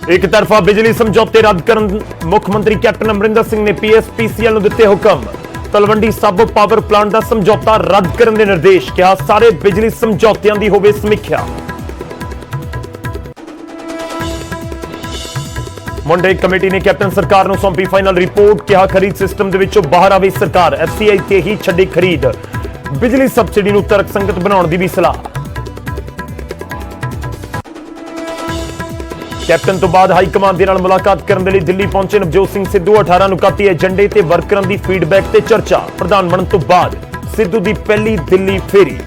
एक तरफा बिजली समझौते रद्द करन मुख मंत्री कैप्टन अमरिंदर सिंह ने पीएसपीसीएल ਨੂੰ ਦਿੱਤੇ ਹੁਕਮ। ਤਲਵੰਡੀ ਸਾਬੋ ਪਾਵਰ ਪਲਾਂਟ ਦਾ ਸਮਝੌਤਾ ਰੱਦ ਕਰਨ ਦੇ ਨਿਰਦੇਸ਼, ਕਿਹਾ ਸਾਰੇ ਬਿਜਲੀ ਸਮਝੌਤਿਆਂ ਦੀ ਹੋਵੇ ਸਮੀਖਿਆ। ਮੁੰਡੇ ਕਮੇਟੀ ਨੇ ਕੈਪਟਨ ਸਰਕਾਰ ਨੂੰ ਸੌਂਪੀ ਫਾਈਨਲ ਰਿਪੋर्ट, ਕਿਹਾ ਖਰੀਦ ਸਿਸਟਮ ਦੇ ਵਿੱਚੋਂ ਬਾਹਰ ਆਵੇ ਸਰਕਾਰ, ਐਫਸੀਆਈ ਤੇ ਹੀ ਛੱਡੀ ਖਰੀਦ, ਬਿਜਲੀ ਸਬਸਿਡੀ ਨੂੰ ਤਰਕਸੰਗਤ ਬਣਾਉਣ ਦੀ ਵੀ ਸਲਾਹ। कैप्टन तो बाद हाईकमान के नाल मुलाकात करने लिए दिल्ली पहुंचे नवजोत सिंह सिद्धू। 18 ਨੂੰ ਕੱਤੀ एजेंडे ते वर्करां दी फीडबैक ते चर्चा। प्रधान बनन तो बाद सिद्धू दी पहली दिल्ली फेरी।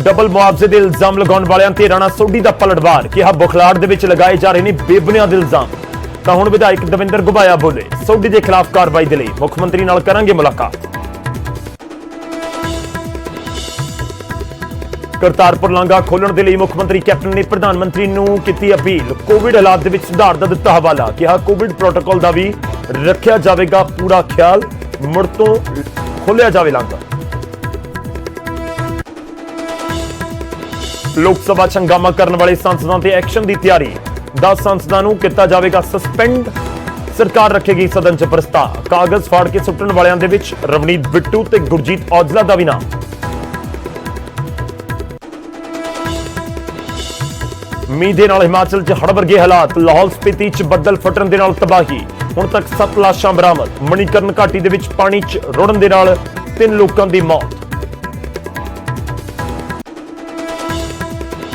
डबल मुआवजे के इल्जाम लगाने वालियां ते राणा सोढी दा पलटवार, कहा बुखलाड़ दे विच लगाए जा रहे ने बेबुनियाद इल्जाम। तां हुण विधायक दविंदर घुबाया बोले, सोढी दे खिलाफ कार्रवाई दे लई मुख मंत्री नाल करांगे मुलाकात। करतारपुर लांघा खोलण दे लई मुख मंत्री कैप्टन ने प्रधानमंत्री नूं कीती अपील। कोविड हालात दे विच सुधार दा दित्ता हवाला, कहा कोविड प्रोटोकॉल दा भी रखिया जावेगा पूरा ख्याल, मुड़ तो खोलिया जावे लांघा। लोक सभा च हंगामा करने वाले सांसदां ते एक्शन की तैयारी। 10 सांसदां नूं कीता जावेगा सस्पेंड, सरकार रखेगी सदन च प्रस्ताव। कागज फाड़ के सुट्टण वालियां दे विच रवनीत बिट्टू ते गुरजीत औजला दा भी नाम। मीह दे नाल हिमाचल च हड़ वर्गे हालात। लाहौल स्पीति च बदल फटण दे नाल तबाही। हुण तक 7 लाशां बरामद। मणिकरण घाटी दे विच पानी च रुड़न दे नाल 3 लोकां दी मौत।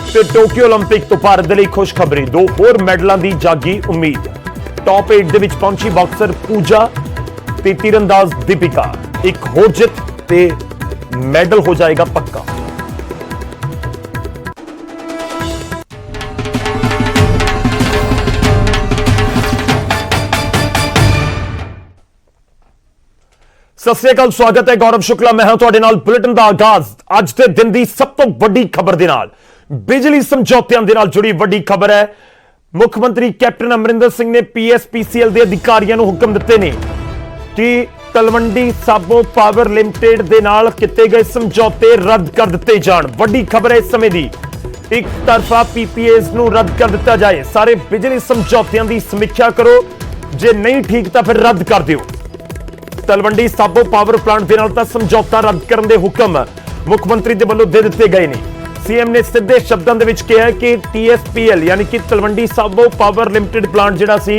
ते टोक्यो ओलंपिक तो भारत दे लई खुशखबरी, 2 होर मैडलां दी जागी उम्मीद। टॉप 8 दे विच पहुंची बॉक्सर पूजा ते तीरंदाज दीपिका। एक होर जित ते मैडल हो जाएगा पक्का। सत श्री अकाल, स्वागत है गौरव शुक्ला, मैं हूं तुहाडे नाल। बुलेटिन दा आगाज अज दे दिन दी सब तो वड्डी खबर दे नाल, बिजली समझौतियां दे नाल जुड़ी वड्डी खबर है। मुख मंत्री कैप्टन अमरिंदर सिंह ने पीएसपीसीएल के अधिकारियों को हुक्म दिते ने कि तलवंडी साबो पावर लिमिटेड दे नाल किते गए समझौते रद्द कर दिते जाण। वड्डी खबर है इस समय दी, एक तरफा पीपीएस नूं रद्द कर दिता जाए। सारे बिजली समझौतियां दी समीक्षा करो, जे नहीं ठीक तां फिर रद्द कर दिओ। तलवंडी साबो पावर प्लांट के नाल तां समझौता रद्द करने के हुक्म मुख मंत्री दे वल्लों दे दिते गए ने। सीएम ने सीधे शब्दों दे विच कहा कि टीएसपीएल यानी कि Talwandi Sabo power limited plant जिहड़ा सी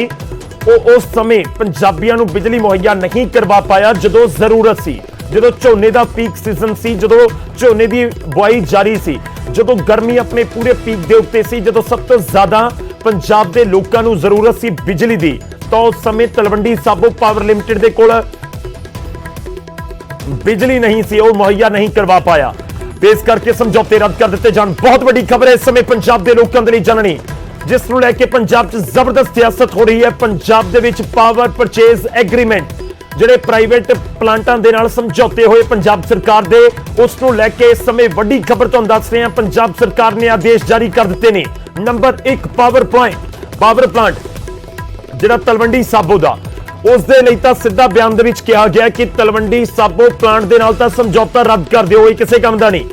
उस समय पंजाबियां नूं बिजली मुहैया नहीं करवा पाया जदों जरूरत सी, जदों झोने दा पीक सीजन सी, जदों झोने दी बुआई जारी सी, जदों गर्मी अपने पूरे पीक दे उत्ते सी, जदों सब तो ज्यादा पंजाब दे लोकां नूं जरूरत सी बिजली दी, तो उस समय तलवंडी साबो पावर लिमिटेड दे कोल बिजली नहीं सी, वो मुहैया नहीं करवा पाया। इस करके समझौते रद्द कर दिते जान। बहुत बड़ी खबर है इस समय पंजाब के लोगों के लिए जाननी, जिस नूं लैके पंजाब च जबरदस्त सियासत हो रही है। पंजाब दे विच पावर परचेज एग्रीमेंट जिहड़े प्राइवेट प्लांटां दे नाल समझौते होए पंजाब सरकार दे, उस नूं लैके इस समय वड्डी खबर तुहानूं दस रहे हैं। पंजाब सरकार ने आदेश जारी कर दिते ने। नंबर 1 पावर प्लांट जिहड़ा तलवंडी साबो दा, उस दे लई तां सीधा बयान दे विच कहा गया कि तलवंडी साबो प्लांट दे नाल तां समझौता रद्द कर दिओ, ये किसी काम दा नहीं।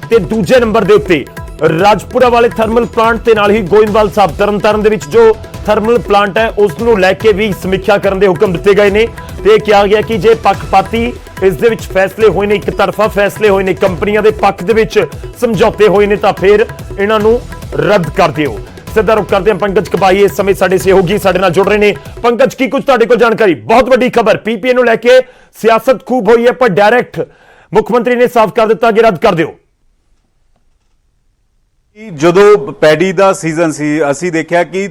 ते दूजे नंबर दे उत्ते राजपुरा वाले थर्मल प्लांट ते नाल ही गोइंदवाल साहब तरनतारन दे विच जो थर्मल प्लांट है उस नूं लैके भी समीक्षा करन दे हुक्म दिते गए ने। ते कहा गया कि जे पक्षपाती इस दे विच फैसले होए ने, एक तरफा फैसले होए ने, कंपनियां दे पक्ष दे विच समझौते होए ने, तां फिर इन्हां नूं रद्द कर दिओ। सीधा रुख करते हैं पंकज कबाई इस समय साडे सहयोगी साडे नाल जुड़ रहे ने। पंकज की कुछ तुहाडे कोल जानकारी? बहुत बड़ी खबर, पीपीए नूं लैके सियासत खूब होई है, पर डायरैक्ट मुख्यमंत्री ने साफ कर दिता कि रद्द कर दिओ। ਜਦੋਂ ਪੈਡੀ ਦਾ ਸੀਜ਼ਨ ਸੀ ਅਸੀਂ ਦੇਖਿਆ ਕਿ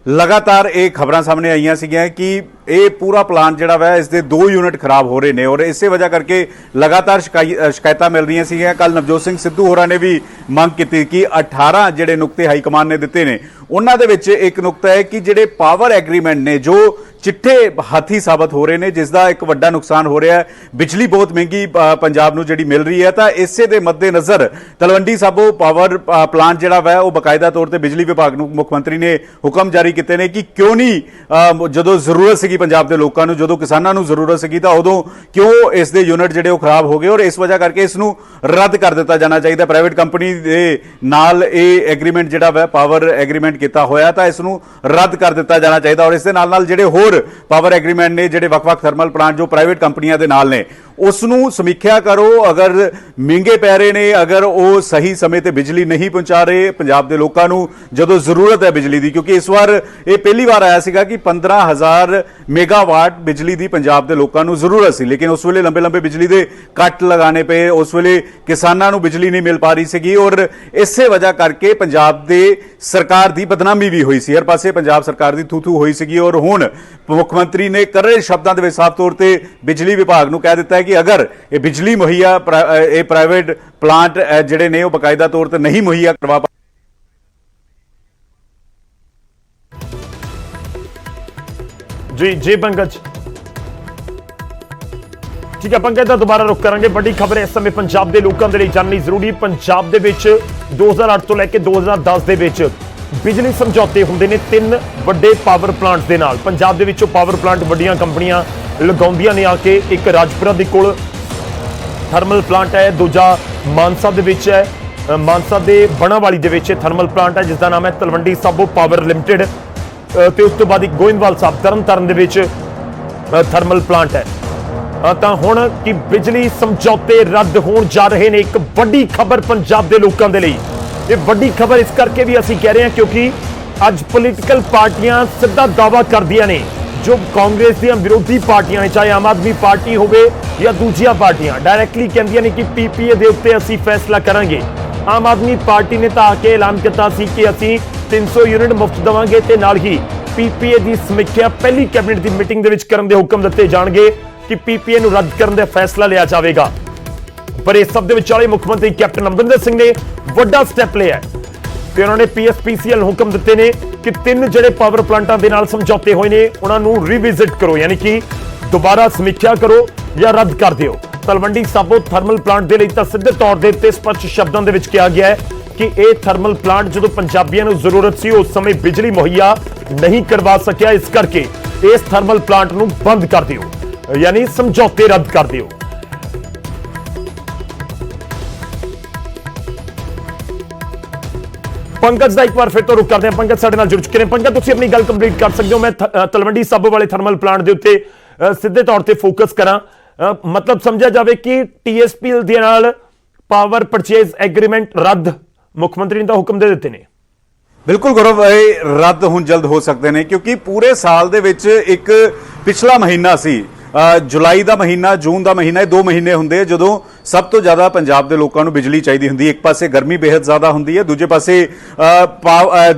ਲਗਾਤਾਰ ਇਹ ਖਬਰਾਂ ਸਾਹਮਣੇ ਆਈਆਂ ਸੀਗੀਆਂ ਕਿ ਇਹ ਪੂਰਾ ਪਲਾਨ ਜਿਹੜਾ ਵਾ ਇਸ ਦੇ 2 ਯੂਨਿਟ ਖਰਾਬ ਹੋ ਰਹੇ ਨੇ ਔਰ ਇਸੇ ਵਜ੍ਹਾ ਕਰਕੇ ਲਗਾਤਾਰ ਸ਼ਿਕਾਇਤਾਂ ਮਿਲ ਰਹੀਆਂ ਸੀਗੀਆਂ। ਕੱਲ ਨਵਜੋਤ ਸਿੰਘ ਸਿੱਧੂ ਹੋਰਾਂ ਨੇ ਵੀ ਮੰਗ ਕੀਤੀ ਕਿ 18 ਜਿਹੜੇ ਨੁਕਤੇ ਹਾਈ ਕਮਾਨ ਨੇ ਦਿੱਤੇ ਨੇ, ਉਹਨਾਂ ਦੇ ਵਿੱਚ ਇੱਕ ਨੁਕਤਾ ਹੈ ਕਿ ਜਿਹੜੇ ਪਾਵਰ ਐਗਰੀਮੈਂਟ ਨੇ ਜੋ चिट्ठे हाथी साबित हो रहे हैं, जिसका एक वड्डा नुकसान हो रहा है। बिजली बहुत महंगी पंजाब नूं जिहड़ी मिल रही है, तो इसे दे मद्देनज़र तलवंडी साबो पावर प्लांट जिहड़ा वा वो बकायदा तौर पर बिजली विभाग नूं मुख्यमंत्री ने हुक्म जारी किए हैं कि क्यों नहीं जदों जरूरत सी ਪੰਜਾਬ ਦੇ ਲੋਕਾਂ ਨੂੰ, ਜਦੋਂ ਕਿਸਾਨਾਂ ਨੂੰ ਜ਼ਰੂਰਤ ਸੀਗੀ ਤਾਂ ਉਦੋਂ ਕਿਉਂ ਇਸ ਦੇ ਯੂਨਿਟ ਜਿਹੜੇ ਉਹ ਖਰਾਬ ਹੋ ਗਏ, ਔਰ ਇਸ ਵਜ੍ਹਾ ਕਰਕੇ ਇਸ ਨੂੰ ਰੱਦ ਕਰ ਦਿੱਤਾ ਜਾਣਾ ਚਾਹੀਦਾ। ਪ੍ਰਾਈਵੇਟ ਕੰਪਨੀ ਦੇ ਨਾਲ ਇਹ ਐਗਰੀਮੈਂਟ ਜਿਹੜਾ ਵਾ ਪਾਵਰ ਐਗਰੀਮੈਂਟ ਕੀਤਾ ਹੋਇਆ, ਤਾਂ ਇਸ ਨੂੰ ਰੱਦ ਕਰ ਦਿੱਤਾ ਜਾਣਾ ਚਾਹੀਦਾ। ਔਰ ਇਸ ਦੇ ਨਾਲ ਜਿਹੜੇ ਹੋਰ ਪਾਵਰ ਐਗਰੀਮੈਂਟ ਨੇ, ਜਿਹੜੇ ਵੱਖ-ਵੱਖ ਥਰਮਲ ਪਲਾਂਟ ਜੋ ਪ੍ਰਾਈਵੇਟ ਕੰਪਨੀਆਂ ਦੇ ਨਾਲ ਨੇ, ਉਸ ਨੂੰ ਸਮੀਖਿਆ ਕਰੋ। ਅਗਰ ਮਹਿੰਗੇ ਪੈ ਰਹੇ ਨੇ, ਅਗਰ ਉਹ ਸਹੀ ਸਮੇਂ ਤੇ ਬਿਜਲੀ ਨਹੀਂ ਪਹੁੰਚਾ ਰਹੇ ਪੰਜਾਬ ਦੇ ਲੋਕਾਂ ਨੂੰ ਜਦੋਂ ਜ਼ਰੂਰਤ ਹੈ ਬਿਜਲੀ ਦੀ, ਕਿਉਂਕਿ ਇਸ ਵਾਰ ਇਹ ਪਹਿਲੀ ਵਾਰ ਆਇਆ ਸੀਗਾ ਕਿ 15,000 ਮੈਗਾਵਾਟ ਬਿਜਲੀ ਦੀ ਪੰਜਾਬ ਦੇ ਲੋਕਾਂ ਨੂੰ ਜ਼ਰੂਰਤ ਸੀ, ਲੇਕਿਨ ਉਸ ਵੇਲੇ ਲੰਬੇ ਬਿਜਲੀ ਦੇ ਕੱਟ ਲਗਾਣੇ ਪਏ, ਉਸ ਵੇਲੇ ਕਿਸਾਨਾਂ ਨੂੰ ਬਿਜਲੀ ਨਹੀਂ ਮਿਲ ਪਾ ਰਹੀ ਸੀਗੀ, ਔਰ ਇਸੇ ਵਜ੍ਹਾ ਕਰਕੇ ਪੰਜਾਬ ਦੇ ਸਰਕਾਰ ਦੀ ਬਦਨਾਮੀ ਵੀ ਹੋਈ ਸੀ। ਹਰ ਪਾਸੇ ਪੰਜਾਬ ਸਰਕਾਰ ਦੀ ਥੂ ਹੋਈ ਸੀਗੀ। ਔਰ ਹੁਣ ਮੁੱਖ ਮੰਤਰੀ ਨੇ ਕਰੜੇ ਸ਼ਬਦਾਂ ਦੇ ਵਿੱਚ ਸਾਫ਼ ਤੌਰ ਤੇ ਬਿਜਲੀ ਵਿਭਾਗ ਨੂੰ ਕਹਿ ਦਿੱਤਾ ਹੈ ਕਿ ਅਗਰ ਇਹ ਬਿਜਲੀ ਮੁਹੱਈਆ ਇਹ ਪ੍ਰਾਈਵੇਟ ਪਲਾਂਟ ਜਿਹੜੇ ਨੇ ਉਹ ਬਕਾਇਦਾ ਤੌਰ ਤੇ ਨਹੀਂ ਮੁਹੱਈਆ ਕਰਵਾ जी पंकज, ठीक है पंकज ਦਾ ਦੁਬਾਰਾ ਰੁਕ ਕਰਾਂਗੇ। ਵੱਡੀ ਖਬਰ ਇਸ ਸਮੇਂ ਪੰਜਾਬ ਦੇ ਲੋਕਾਂ ਦੇ ਲਈ ਜਾਣਨੀ ਜ਼ਰੂਰੀ। ਪੰਜਾਬ ਦੇ ਵਿੱਚ 2008 ਤੋਂ ਲੈ ਕੇ 2010 ਦੇ ਵਿੱਚ ਬਿਜਲੀ ਸਮਝੌਤੇ ਹੁੰਦੇ ਨੇ 3 ਵੱਡੇ ਪਾਵਰ ਪਲਾਂਟਸ ਦੇ ਨਾਲ। ਪੰਜਾਬ ਦੇ ਵਿੱਚੋਂ ਪਾਵਰ ਪਲਾਂਟ ਵੱਡੀਆਂ ਕੰਪਨੀਆਂ ਲਗਾਉਂਦੀਆਂ ਨੇ ਆ ਕੇ। ਇੱਕ ਰਾਜਪੁਰਾ ਦੇ ਕੋਲ ਥਰਮਲ ਪਲਾਂਟ ਹੈ, ਦੂਜਾ ਮਾਨਸਾ ਦੇ ਵਿੱਚ ਹੈ, ਮਾਨਸਾ ਦੇ ਬਣਾਵਾਲੀ ਦੇ ਵਿੱਚ ਥਰਮਲ ਪਲਾਂਟ ਹੈ ਜਿਸ ਦਾ ਨਾਮ ਹੈ ਤਲਵੰਡੀ ਸਾਬੋ ਪਾਵਰ ਲਿਮਟਿਡ, ਤੇ ਉਸ ਤੋਂ ਬਾਅਦ ਇੱਕ ਗੋਇੰਦਵਾਲ ਸਾਹਿਬ ਤਰਨਤਾਰਨ ਦੇ ਵਿੱਚ ਥਰਮਲ ਪਲਾਂਟ ਹੈ। ਤਾਂ ਹੁਣ ਕਿ ਬਿਜਲੀ ਸਮਝੌਤੇ ਰੱਦ ਹੋਣ ਜਾ ਰਹੇ ਨੇ। ਇੱਕ ਵੱਡੀ ਖਬਰ ਪੰਜਾਬ ਦੇ ਲੋਕਾਂ ਦੇ ਲਈ। ਇਹ ਵੱਡੀ ਖਬਰ ਇਸ ਕਰਕੇ ਵੀ ਅਸੀਂ ਕਹਿ ਰਹੇ ਹਾਂ ਕਿਉਂਕਿ ਅੱਜ ਪੋਲੀਟੀਕਲ ਪਾਰਟੀਆਂ ਸਿੱਧਾ ਦਾਅਵਾ ਕਰਦੀਆਂ ਨੇ, ਜੋ ਕਾਂਗਰਸ ਦੀਆਂ ਵਿਰੋਧੀ ਪਾਰਟੀਆਂ ਨੇ, ਚਾਹੇ ਆਮ ਆਦਮੀ ਪਾਰਟੀ ਹੋਵੇ ਜਾਂ ਦੂਜੀਆਂ ਪਾਰਟੀਆਂ, ਡਾਇਰੈਕਟਲੀ ਕਹਿੰਦੀਆਂ ਨੇ ਕਿ ਪੀਪੀਏ ਦੇ ਉੱਤੇ ਅਸੀਂ ਫੈਸਲਾ ਕਰਾਂਗੇ। ਆਮ ਆਦਮੀ ਪਾਰਟੀ ਨੇ ਤਾਂ ਆ ਕੇ ਐਲਾਨ ਕੀਤਾ ਸੀ ਕਿ ਅਸੀਂ 300 ਯੂਨਿਟ ਮੁਫਤ ਦੇਵਾਂਗੇ ਤੇ ਨਾਲ ਹੀ ਪੀਪੀਏ ਦੀ ਸਮੀਖਿਆ ਪਹਿਲੀ ਕੈਬਨਿਟ ਦੀ ਮੀਟਿੰਗ ਦੇ ਵਿੱਚ ਕਰਨ ਦੇ ਹੁਕਮ ਦਿੱਤੇ ਜਾਣਗੇ ਕਿ ਪੀਪੀਏ ਨੂੰ ਰੱਦ ਕਰਨ ਦਾ ਫੈਸਲਾ ਲਿਆ ਜਾਵੇਗਾ। ਪਰ ਇਸ ਸਭ ਦੇ ਵਿਚਾਲੇ ਮੁੱਖ ਮੰਤਰੀ ਕੈਪਟਨ ਅਮਰਿੰਦਰ ਸਿੰਘ ਨੇ ਵੱਡਾ ਸਟੈਪ ਲਿਆ ਤੇ ਉਹਨਾਂ ਨੇ ਪੀਐਸਪੀਸੀਐਲ ਨੂੰ ਹੁਕਮ ਦਿੱਤੇ ਨੇ ਕਿ 3 ਜਿਹੜੇ ਪਾਵਰ ਪਲਾਂਟਾਂ ਦੇ ਨਾਲ ਸਮਝੌਤੇ ਹੋਏ ਨੇ ਉਹਨਾਂ ਨੂੰ ਰੀਵਿਜ਼ਿਟ ਕਰੋ, ਯਾਨੀ ਕਿ ਦੁਬਾਰਾ ਸਮੀਖਿਆ ਕਰੋ ਜਾਂ ਰੱਦ ਕਰ ਦਿਓ। ਤਲਵੰਡੀ ਸਾਬੋ ਥਰਮਲ ਪਲਾਂਟ ਦੇ ਲਈ ਤਾਂ ਸਿੱਧੇ ਤੌਰ ਦੇ ਉੱਤੇ ਸਪਸ਼ਟ ਸ਼ਬਦਾਂ ਦੇ ਵਿੱਚ ਕਿਹਾ ਗਿਆ ਹੈ ਕਿ ਇਹ ਥਰਮਲ ਪਲਾਂਟ ਜਦੋਂ ਪੰਜਾਬੀਆਂ ਨੂੰ ਜ਼ਰੂਰਤ ਸੀ ਉਸ ਸਮੇਂ ਬਿਜਲੀ ਮੁਹੱਈਆ ਨਹੀਂ ਕਰਵਾ ਸਕਿਆ, ਇਸ ਕਰਕੇ ਇਸ ਥਰਮਲ ਪਲਾਂਟ ਨੂੰ ਬੰਦ ਕਰ ਦਿਓ, ਯਾਨੀ ਸਮਝੌਤੇ ਰੱਦ ਕਰ ਦਿਓ। ਪੰਕਜ ਦਾ ਇੱਕ ਵਾਰ ਫਿਰ ਤੋਂ ਰੁਕ ਕਰਦੇ ਹਾਂ। ਪੰਕਜ ਸਾਡੇ ਨਾਲ ਜੁੜ ਚੁੱਕੇ ਨੇ। ਪੰਕਜ, ਤੁਸੀਂ ਆਪਣੀ ਗੱਲ ਕੰਪਲੀਟ ਕਰ ਸਕਦੇ ਹੋ। ਮੈਂ ਤਲਵੰਡੀ ਸਾਬੋ ਵਾਲੇ ਥਰਮਲ ਪਲਾਂਟ ਦੇ ਉੱਤੇ ਸਿੱਧੇ ਤੌਰ ਤੇ ਫੋਕਸ ਕਰਾਂ। ਮਤਲਬ ਸਮਝਿਆ ਜਾਵੇ ਕਿ ਟੀਐਸਪੀਐਲ ਦੇ ਨਾਲ ਪਾਵਰ ਪਰਚੇਜ਼ ਐਗਰੀਮੈਂਟ ਰੱਦ ਮੁੱਖ ਮੰਤਰੀ ਨੇ ਤਾਂ ਹੁਕਮ ਦੇ ਦਿੱਤੇ ਨੇ। ਬਿਲਕੁਲ ਗੌਰਵ, ਇਹ ਰੱਦ ਹੁਣ ਜਲਦ ਹੋ ਸਕਦੇ ਨੇ ਕਿਉਂਕਿ ਪੂਰੇ ਸਾਲ ਦੇ ਵਿੱਚ ਇੱਕ ਪਿਛਲਾ ਮਹੀਨਾ ਸੀ ਜੁਲਾਈ ਦਾ ਮਹੀਨਾ, ਜੂਨ ਦਾ ਮਹੀਨਾ, ਇਹ 2 ਮਹੀਨੇ ਹੁੰਦੇ ਆ ਜਦੋਂ ਸਭ ਤੋਂ ਜ਼ਿਆਦਾ ਪੰਜਾਬ ਦੇ ਲੋਕਾਂ ਨੂੰ ਬਿਜਲੀ ਚਾਹੀਦੀ ਹੁੰਦੀ ਹੈ। ਇੱਕ ਪਾਸੇ ਗਰਮੀ ਬੇहद ਜ਼ਿਆਦਾ ਹੁੰਦੀ ਹੈ, ਦੂਜੇ ਪਾਸੇ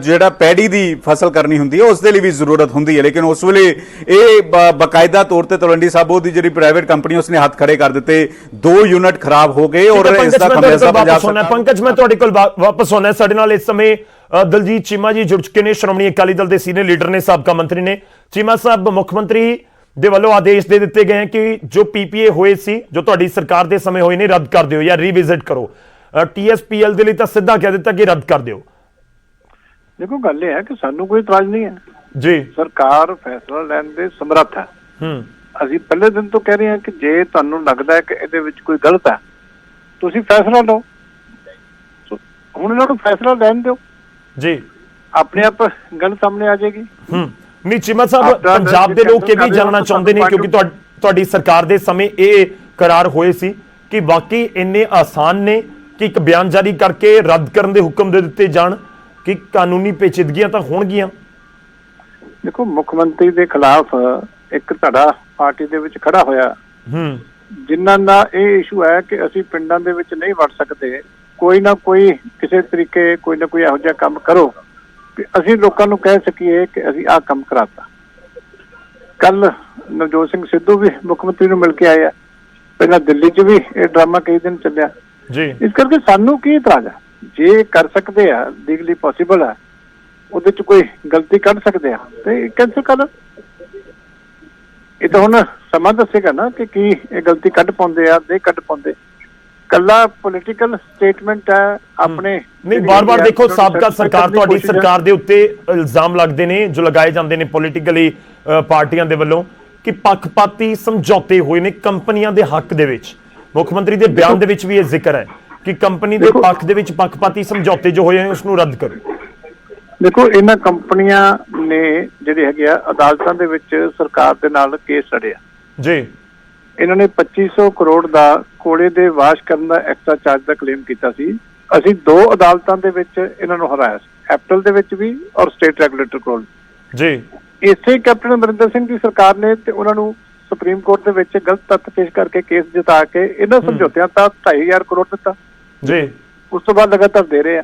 ਜਿਹੜਾ ਪੈਡੀ ਦੀ ਫਸਲ ਕਰਨੀ ਹੁੰਦੀ ਹੈ ਉਸ ਦੇ ਲਈ ਵੀ ਜ਼ਰੂਰਤ ਹੁੰਦੀ ਹੈ। ਲੇਕਿਨ ਉਸ ਵੇਲੇ ਇਹ ਬਕਾਇਦਾ ਤੌਰ ਤੇ ਤਲਵੰਡੀ ਸਾਬੋ ਦੀ ਜਿਹੜੀ ਪ੍ਰਾਈਵੇਟ ਕੰਪਨੀ ਉਸਨੇ ਹੱਥ ਖੜੇ ਕਰ ਦਿੱਤੇ, 2 ਯੂਨਿਟ ਖਰਾਬ ਹੋ ਗਏ ਔਰ ਇਸ ਦਾ ਖਮਿਆਜ਼ਾ ਪੰਜਾਬ ਸਰਕਾਰ। ਪੰਕਜ, ਮੈਂ ਤੁਹਾਡੇ ਕੋਲ ਵਾਪਸ ਆਉਣਾ। ਸਾਡੇ ਨਾਲ ਇਸ ਸਮੇਂ ਦਲਜੀਤ ਚੀਮਾ ਜੀ ਜੁੜ ਚੁੱਕੇ ਨੇ, ਸ਼੍ਰੋਮਣੀ ਅਕਾਲੀ ਦਲ ਦੇ ਸੀਨੀਅਰ ਲੀਡਰ ਨੇ, ਸਾਬਕਾ ਮੰਤਰੀ ਨੇ। ਚੀਮਾ ਸਾਹਿਬ, ਮੁੱਖ ਮੰਤਰੀ ਦੇ ਵੱਲੋਂ ਆਦੇਸ਼ ਦੇ ਦਿੱਤੇ ਗਏ ਕਿ ਜੋ ਪੀਪੀਏ ਹੋਏ ਸੀ, ਜੋ ਤੁਹਾਡੀ ਸਰਕਾਰ ਦੇ ਸਮੇਂ ਹੋਏ ਨੇ, ਰੱਦ ਕਰ ਦਿਓ ਜਾਂ ਰੀਵਿਜ਼ਿਟ ਕਰੋ। ਟੀਐਸਪੀਐਲ ਦੇ ਲਈ ਤਾਂ ਸਿੱਧਾ ਕਹਿ ਦਿੱਤਾ ਕਿ ਰੱਦ ਕਰ ਦਿਓ। ਦੇਖੋ, ਗੱਲ ਇਹ ਹੈ ਕਿ ਸਾਨੂੰ ਕੋਈ ਇਤਰਾਜ਼ ਨਹੀਂ ਹੈ ਜੀ, ਸਰਕਾਰ ਫੈਸਲਾ ਲੈਣ ਦੇ ਸਮਰੱਥ ਹੈ। ਅਸੀਂ ਪਹਿਲੇ ਦਿਨ ਤੋਂ ਕਹਿ ਰਹੇ ਹਾਂ ਕਿ ਜੇ ਤੁਹਾਨੂੰ ਲੱਗਦਾ ਹੈ ਕਿ ਇਹਦੇ ਵਿੱਚ ਕੋਈ ਗਲਤ ਹੈ ਤੁਸੀਂ ਫੈਸਲਾ ਲਓ। ਹੁਣ ਇਹਨਾਂ ਨੂੰ ਫੈਸਲਾ ਲੈਣ ਦਿਓ ਜੀ, ਆਪਣੇ ਆਪ ਗੱਲ ਸਾਹਮਣੇ ਆ ਜਾਏਗੀ। ਨਹੀਂ ਚੀਮਾ ਸਾਹਿਬ, ਪੰਜਾਬ ਦੇ ਲੋਕ ਇਹ ਵੀ ਜਾਣਨਾ ਚਾਹੁੰਦੇ ਨੇ ਕਿਉਂਕਿ ਤੁਹਾਡੀ ਸਰਕਾਰ ਦੇ ਸਮੇਂ ਇਹ ਕਰਾਰ ਹੋਏ ਸੀ ਕਿ ਵਾਕਈ ਇੰਨੇ ਆਸਾਨ ਨੇ ਕਿ ਇੱਕ ਬਿਆਨ ਜਾਰੀ ਕਰਕੇ ਰੱਦ ਕਰਨ ਦੇ ਹੁਕਮ ਦੇ ਦਿੱਤੇ ਜਾਣ ਕਿ ਕਾਨੂੰਨੀ ਪੇਚੀਦਗੀਆਂ ਤਾਂ ਹੋਣਗੀਆਂ। ਦੇਖੋ, ਮੁੱਖ ਮੰਤਰੀ ਦੇ ਖਿਲਾਫ ਇੱਕ ਧੜਾ ਪਾਰਟੀ ਦੇ ਵਿੱਚ ਖੜਾ ਹੋਇਆ ਜਿਨ੍ਹਾਂ ਦਾ ਇਹ ਇਸ਼ੂ ਹੈ ਕਿ ਅਸੀਂ ਪਿੰਡਾਂ ਦੇ ਵਿੱਚ ਨਹੀਂ ਵੜ ਸਕਦੇ, ਕੋਈ ਨਾ ਕੋਈ ਕਿਸੇ ਤਰੀਕੇ ਕੋਈ ਨਾ ਕੋਈ ਇਹੋ ਜਿਹਾ ਕੰਮ ਕਰੋ ਕਿ ਅਸੀਂ ਲੋਕਾਂ ਨੂੰ ਕਹਿ ਸਕੀਏ ਕਿ ਅਸੀਂ ਆਹ ਕੰਮ ਕਰਾਤਾ। ਕੱਲ ਨਵਜੋਤ ਸਿੰਘ ਸਿੱਧੂ ਵੀ ਮੁੱਖ ਮੰਤਰੀ ਨੂੰ ਮਿਲ ਕੇ ਆਏ ਆ, ਪਹਿਲਾਂ ਦਿੱਲੀ 'ਚ ਵੀ ਇਹ ਡਰਾਮਾ ਕਈ ਦਿਨ ਚੱਲਿਆ ਜੀ। ਇਸ ਕਰਕੇ ਸਾਨੂੰ ਕੀ ਇਤਰਾਜ਼ ਹੈ, ਜੇ ਕਰ ਸਕਦੇ ਆ, ਲੀਗਲੀ ਪੋਸੀਬਲ ਹੈ, ਉਹਦੇ 'ਚ ਕੋਈ ਗਲਤੀ ਕੱਢ ਸਕਦੇ ਆ ਤੇ ਕੈਂਸਲ ਕਰ। ਇਹ ਤਾਂ ਹੁਣ ਸਮਾਂ ਦੱਸੇਗਾ ਨਾ ਕਿ ਕੀ ਇਹ ਗਲਤੀ ਕੱਢ ਪਾਉਂਦੇ ਆ, ਨਹੀਂ ਕੱਢ ਪਾਉਂਦੇ। ਕੱਲਾ ਪੋਲੀਟੀਕਲ ਸਟੇਟਮੈਂਟ ਹੈ ਆਪਣੇ। ਨਹੀਂ, ਬਾਰ-ਬਾਰ ਦੇਖੋ ਸਾਬਕਾ ਸਰਕਾਰ, ਤੁਹਾਡੀ ਸਰਕਾਰ ਦੇ ਉੱਤੇ ਇਲਜ਼ਾਮ ਲੱਗਦੇ ਨੇ ਜੋ ਲਗਾਏ ਜਾਂਦੇ ਨੇ ਪੋਲੀਟੀਕਲੀ ਪਾਰਟੀਆਂ ਦੇ ਵੱਲੋਂ ਕਿ ਪੱਖਪਾਤੀ ਸਮਝੌਤੇ ਹੋਏ ਨੇ ਕੰਪਨੀਆਂ ਦੇ ਹੱਕ ਦੇ ਵਿੱਚ। ਮੁੱਖ ਮੰਤਰੀ ਦੇ ਬਿਆਨ ਦੇ ਵਿੱਚ ਵੀ ਇਹ ਜ਼ਿਕਰ ਹੈ ਕਿ ਕੰਪਨੀ ਦੇ ਪੱਖ ਦੇ ਵਿੱਚ ਪੱਖਪਾਤੀ ਸਮਝੌਤੇ ਜੋ ਹੋਏ ਨੇ ਉਸ ਨੂੰ ਰੱਦ ਕਰੋ। ਦੇਖੋ, ਇਹਨਾਂ ਕੰਪਨੀਆਂ ਨੇ ਜਿਹੜੇ ਹੈਗੇ ਆ ਅਦਾਲਤਾਂ ਦੇ ਵਿੱਚ ਸਰਕਾਰ ਦੇ ਨਾਲ ਕੇਸ ਲੜਿਆ ਜੀ। ਇਹਨਾਂ ਨੇ 2500 ਕਰੋੜ ਦਾ ਕੋਲੇ ਦੇ ਵਾਸ਼ ਕਰਨ ਦਾ ਐਕਸਟਰਾ ਚਾਰਜ ਦਾ ਕਲੇਮ ਕੀਤਾ ਸੀ। ਅਸੀਂ 2 ਅਦਾਲਤਾਂ ਦੇ ਵਿੱਚ ਇਹਨਾਂ ਨੂੰ ਹਰਾਇਆ ਸੀ, ਐਪਟਲ ਦੇ ਵਿੱਚ ਵੀ ਔਰ ਸਟੇਟ ਰੈਗੂਲੇਟਰ ਕੋਲ ਜੀ। ਇਸੇ ਕੈਪਟਨ ਅਮਰਿੰਦਰ ਸਿੰਘ ਦੀ ਸਰਕਾਰ ਨੇ ਤੇ ਉਹਨਾਂ ਨੂੰ ਸੁਪਰੀਮ ਕੋਰਟ ਦੇ ਵਿੱਚ ਗਲਤ ਤੱਥ ਪੇਸ਼ ਕਰਕੇ ਕੇਸ ਜਿਤਾ ਕੇ ਇਹਨਾਂ ਸਮਝੌਤਿਆਂ ਦਾ 2500 ਕਰੋੜ ਦਿੱਤਾ ਜੀ। ਉਸ ਤੋਂ ਬਾਅਦ ਲਗਾਤਾਰ ਦੇ ਰਹੇ ਆ।